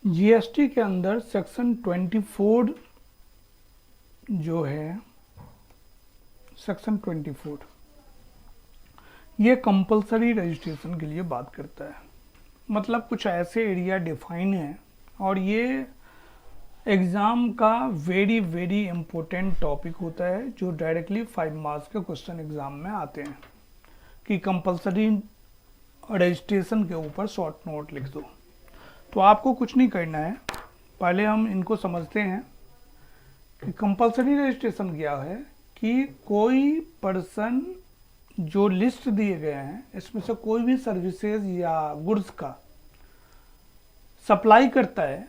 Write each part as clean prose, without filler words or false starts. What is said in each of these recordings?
GST के अंदर section 24 जो है, सेक्शन 24 ये कंपलसरी रजिस्ट्रेशन के लिए बात करता है। मतलब कुछ ऐसे एरिया डिफाइन है और ये एग्ज़ाम का वेरी वेरी इम्पोर्टेंट टॉपिक होता है जो डायरेक्टली 5 मार्क्स के क्वेश्चन एग्ज़ाम में आते हैं कि कंपलसरी रजिस्ट्रेशन के ऊपर शॉर्ट नोट लिख दो। तो आपको कुछ नहीं करना है, पहले हम इनको समझते हैं कि कंपलसरी रजिस्ट्रेशन क्या है। कि कोई पर्सन जो लिस्ट दिए गए हैं इसमें से कोई भी सर्विसेज या गुड्स का सप्लाई करता है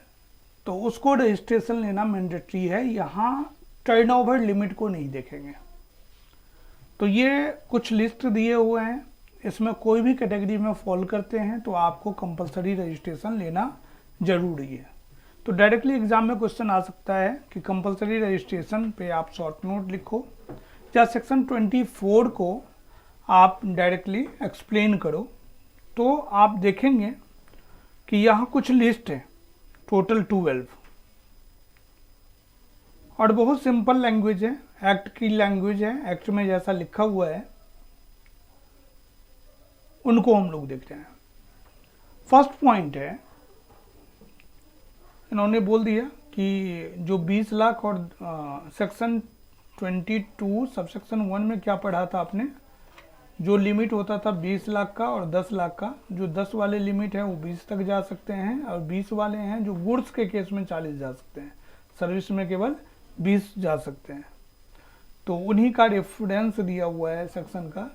तो उसको रजिस्ट्रेशन लेना मैंडेटरी है। यहाँ टर्नओवर लिमिट को नहीं देखेंगे। तो ये कुछ लिस्ट दिए हुए हैं, इसमें कोई भी कैटेगरी में फॉल करते हैं तो आपको कंपलसरी रजिस्ट्रेशन लेना जरूरी है। तो डायरेक्टली एग्जाम में क्वेश्चन आ सकता है कि कंपलसरी रजिस्ट्रेशन पे आप शॉर्ट नोट लिखो या सेक्शन 24 को आप डायरेक्टली एक्सप्लेन करो। तो आप देखेंगे कि यहाँ कुछ लिस्ट है, टोटल 12, और बहुत सिंपल लैंग्वेज है, एक्ट की लैंग्वेज है, एक्ट में जैसा लिखा हुआ है उनको हम लोग देखते हैं। फर्स्ट पॉइंट है, इन्होंने बोल दिया कि जो 20 लाख और सेक्शन 22 सबसेक्शन 1 में क्या पढ़ा था आपने, जो लिमिट होता था 20 लाख का और 10 लाख का, जो 10 वाले लिमिट है वो 20 तक जा सकते हैं और 20 वाले हैं जो गुड्स के केस में 40 जा सकते हैं, सर्विस में केवल 20 जा सकते हैं। तो उन्हीं का रेफरेंस दिया हुआ है सेक्शन का।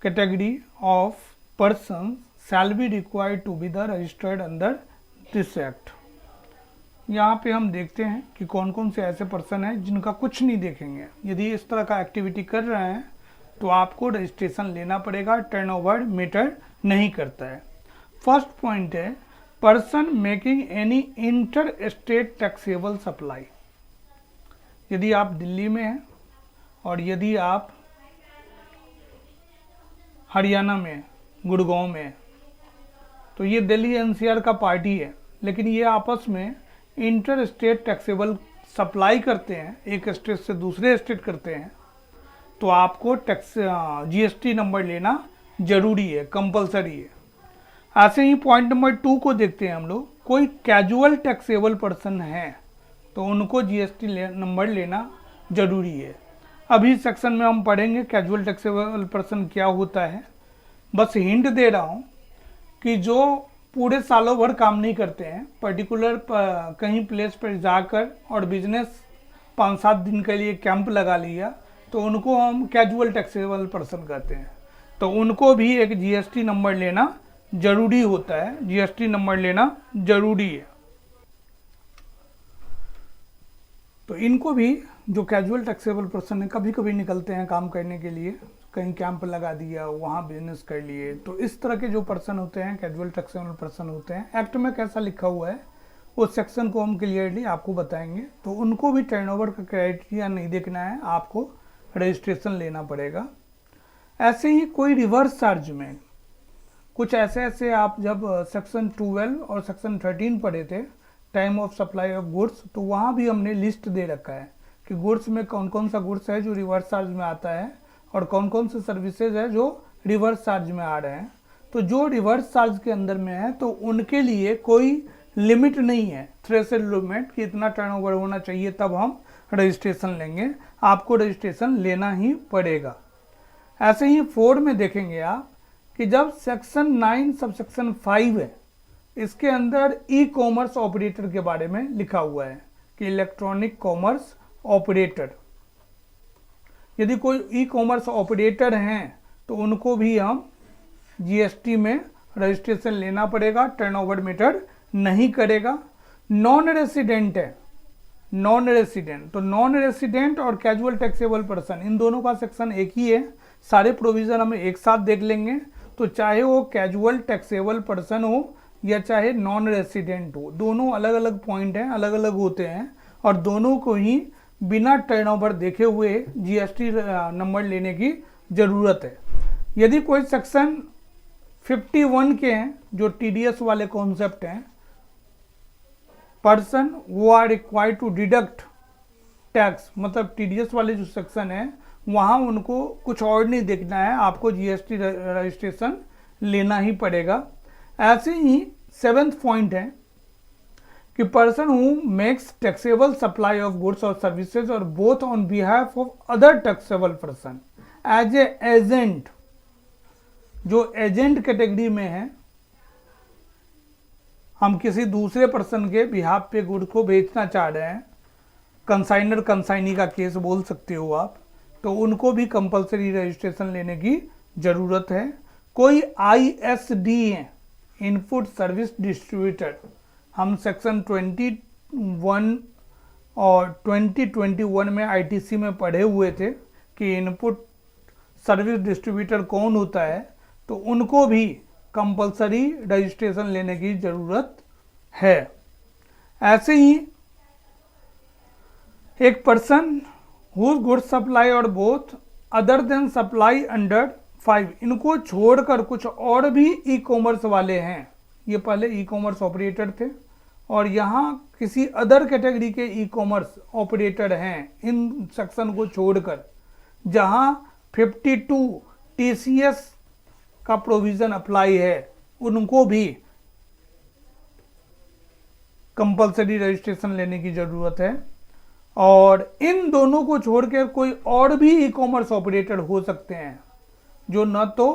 Category of person shall be required to be the registered under this act. यहाँ पे हम देखते हैं कि कौन कौन से ऐसे पर्सन हैं जिनका कुछ नहीं देखेंगे। यदि इस तरह का एक्टिविटी कर रहे हैं तो आपको रजिस्ट्रेशन लेना पड़ेगा, टर्नओवर मैटर नहीं करता है। फर्स्ट पॉइंट है, person making any inter state taxable supply. यदि आप दिल्ली में हैं और यदि आप हरियाणा में, गुड़गांव में, तो ये दिल्ली एनसीआर का पार्टी है, लेकिन ये आपस में इंटर स्टेट टैक्सेबल सप्लाई करते हैं, एक स्टेट से दूसरे स्टेट करते हैं, तो आपको टैक्स जीएसटी नंबर लेना जरूरी है, कंपलसरी है। ऐसे ही पॉइंट नंबर 2 को देखते हैं हम लोग। कोई कैजुअल टैक्सेबल पर्सन है तो उनको जीएसटी नंबर लेना जरूरी है। अभी सेक्शन में हम पढ़ेंगे कैजुअल टैक्सेबल पर्सन क्या होता है। बस हिंट दे रहा हूँ कि जो पूरे सालों भर काम नहीं करते हैं, पर्टिकुलर कहीं प्लेस पर जाकर और बिजनेस 5-7 दिन के लिए कैंप लगा लिया तो उनको हम कैजुअल टैक्सेबल पर्सन कहते हैं। तो उनको भी एक जीएसटी नंबर लेना जरूरी होता है, जीएसटी नंबर लेना जरूरी है। तो इनको भी, जो कैजुअल टैक्सेबल पर्सन है, कभी कभी निकलते हैं काम करने के लिए, कहीं कैंप लगा दिया, वहाँ बिजनेस कर लिए, तो इस तरह के जो पर्सन होते हैं कैजुअल टैक्सेबल पर्सन होते हैं। एक्ट में कैसा लिखा हुआ है उस सेक्शन को हम क्लियरली आपको बताएंगे। तो उनको भी टर्नओवर का क्राइटेरिया नहीं देखना है, आपको रजिस्ट्रेशन लेना पड़ेगा। ऐसे ही कोई रिवर्स चार्ज में कुछ ऐसे आप जब सेक्शन 12 और सेक्शन 13 पढ़े थे, time of supply of goods, तो वहाँ भी हमने लिस्ट दे रखा है कि गुड्स में कौन कौन सा गुड्स है जो रिवर्स चार्ज में आता है और कौन कौन से सर्विसेज है जो रिवर्स चार्ज में आ रहे हैं। तो जो रिवर्स चार्ज के अंदर में है तो उनके लिए कोई लिमिट नहीं है, थ्रेशोल्ड लिमिट कि इतना टर्नओवर होना चाहिए तब हम रजिस्ट्रेशन लेंगे, आपको रजिस्ट्रेशन लेना ही पड़ेगा। ऐसे ही 4 में देखेंगे आप कि जब सेक्शन 9 सबसेक्शन 5 है, इसके अंदर ई कॉमर्स ऑपरेटर के बारे में लिखा हुआ है कि इलेक्ट्रॉनिक कॉमर्स ऑपरेटर। यदि कोई ई कॉमर्स ऑपरेटर हैं तो उनको भी हम जीएसटी में रजिस्ट्रेशन लेना पड़ेगा, टर्नओवर मैटर नहीं करेगा। नॉन रेसिडेंट है, नॉन रेसिडेंट, तो नॉन रेसिडेंट और कैजुअल टैक्सेबल पर्सन, इन दोनों का सेक्शन एक ही है, सारे प्रोविजन हम एक साथ देख लेंगे। तो चाहे वो कैजुअल टैक्सेबल पर्सन हो या चाहे नॉन रेसिडेंट हो, दोनों अलग अलग पॉइंट हैं, अलग अलग होते हैं और दोनों को ही बिना टर्नओवर देखे हुए जीएसटी नंबर लेने की ज़रूरत है। यदि कोई सेक्शन 51 के हैं जो टीडीएस वाले कॉन्सेप्ट हैं, पर्सन वो are required to deduct tax, मतलब TDS वाले जो सेक्शन है वहाँ उनको कुछ और नहीं देखना है, आपको GST रजिस्ट्रेशन लेना ही पड़ेगा। ऐसे ही 7th पॉइंट है कि person who makes taxable supply of goods और सर्विसेज और both on behalf of other taxable person as a agent, जो एजेंट कैटेगरी में है, हम किसी दूसरे पर्सन के बिहाफ पे गुड्स को बेचना चाह रहे हैं, कंसाइनर कंसाइनी का केस बोल सकते हो आप, तो उनको भी कंपलसरी रजिस्ट्रेशन लेने की ज़रूरत है। कोई ISD इनपुट सर्विस डिस्ट्रीब्यूटर, हम सेक्शन 21 और 2021 में ITC में पढ़े हुए थे कि इनपुट सर्विस डिस्ट्रीब्यूटर कौन होता है, तो उनको भी कंपलसरी रजिस्ट्रेशन लेने की ज़रूरत है। ऐसे ही एक पर्सन हुज गुड सप्लाई और both other than supply under 5, इनको छोड़कर कुछ और भी ई-कॉमर्स वाले हैं, ये पहले ई-कॉमर्स ऑपरेटर थे और यहाँ किसी अदर कैटेगरी के ई-कॉमर्स ऑपरेटर हैं, इन सेक्शन को छोड़कर, जहाँ 52 TCS का प्रोविज़न अप्लाई है, उनको भी कंपलसरी रजिस्ट्रेशन लेने की ज़रूरत है। और इन दोनों को छोड़कर कोई और भी ई-कॉमर्स ऑपरेटर हो सकते हैं जो न तो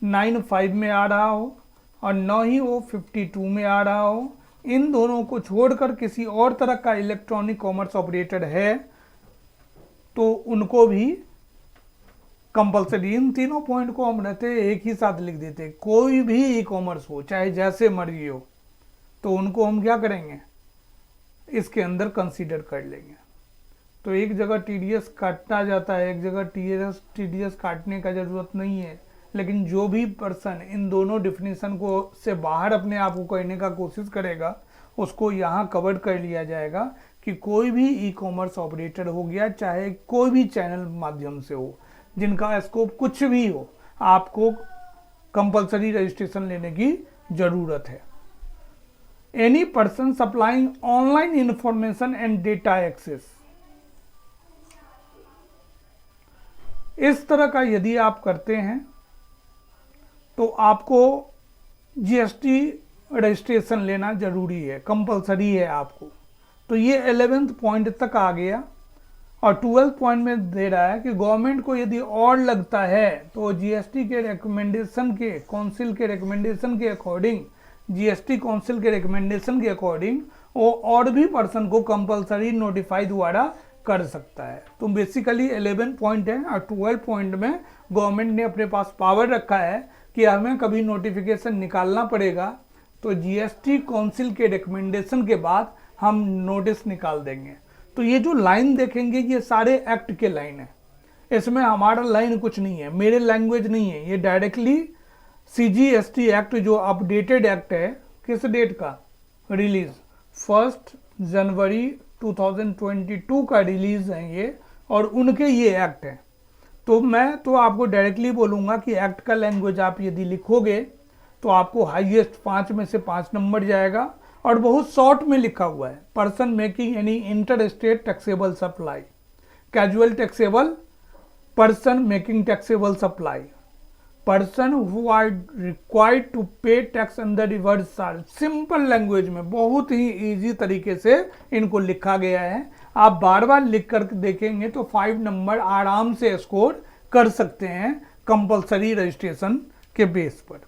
95 में आ रहा हो और न ही वो 52 में आ रहा हो। इन दोनों को छोड़कर किसी और तरह का इलेक्ट्रॉनिक कॉमर्स ऑपरेटर है तो उनको भी कंपलसरी, इन तीनों पॉइंट को हम रहते एक ही साथ लिख देते, कोई भी ई कॉमर्स हो चाहे जैसे मर्जी हो, तो उनको हम क्या करेंगे, इसके अंदर कंसीडर कर लेंगे। तो एक जगह TDS काटना जाता है, एक जगह TDS काटने का जरूरत नहीं है, लेकिन जो भी पर्सन इन दोनों डिफिनीशन को से बाहर अपने आप को कहने का कोशिश करेगा उसको यहाँ कवर कर लिया जाएगा कि कोई भी ई-कॉमर्स ऑपरेटर हो गया, चाहे कोई भी चैनल माध्यम से हो, जिनका स्कोप कुछ भी हो, आपको कंपलसरी रजिस्ट्रेशन लेने की जरूरत है। Any person supplying online information and data access, इस तरह का यदि आप करते हैं तो आपको GST रजिस्ट्रेशन लेना जरूरी है, कंपलसरी है आपको। तो ये 11th पॉइंट तक आ गया और 12th पॉइंट में दे रहा है कि गवर्नमेंट को यदि और लगता है तो GST के रिकमेंडेशन के, काउंसिल के रिकमेंडेशन के अकॉर्डिंग, GST काउंसिल के रिकमेंडेशन के अकॉर्डिंग वो और भी पर्सन को कंपलसरी नोटिफाई द्वारा कर सकता है। तो बेसिकली 11 पॉइंट है और 12 पॉइंट में गवर्नमेंट ने अपने पास पावर रखा है कि हमें कभी नोटिफिकेशन निकालना पड़ेगा तो GST काउंसिल के रिकमेंडेशन के बाद हम नोटिस निकाल देंगे। तो ये जो लाइन देखेंगे ये सारे एक्ट के लाइन है, इसमें हमारा लाइन कुछ नहीं है, मेरे लैंग्वेज नहीं है, ये डायरेक्टली CGST एक्ट जो अपडेटेड एक्ट है, किस डेट का रिलीज, 1 जनवरी 2022 का रिलीज है ये, और उनके ये एक्ट है। तो मैं तो आपको डायरेक्टली बोलूँगा कि एक्ट का लैंग्वेज आप यदि लिखोगे तो आपको हाईएस्ट 5 में से 5 नंबर जाएगा और बहुत शॉर्ट में लिखा हुआ है, person making any inter state taxable supply, casual taxable, person making taxable supply, person who are required to pay tax under reverse charge. Simple language में बहुत ही इजी तरीके से इनको लिखा गया है, आप बार बार लिख कर देखेंगे तो 5 नंबर आराम से स्कोर कर सकते हैं कंपलसरी रजिस्ट्रेशन के बेस पर।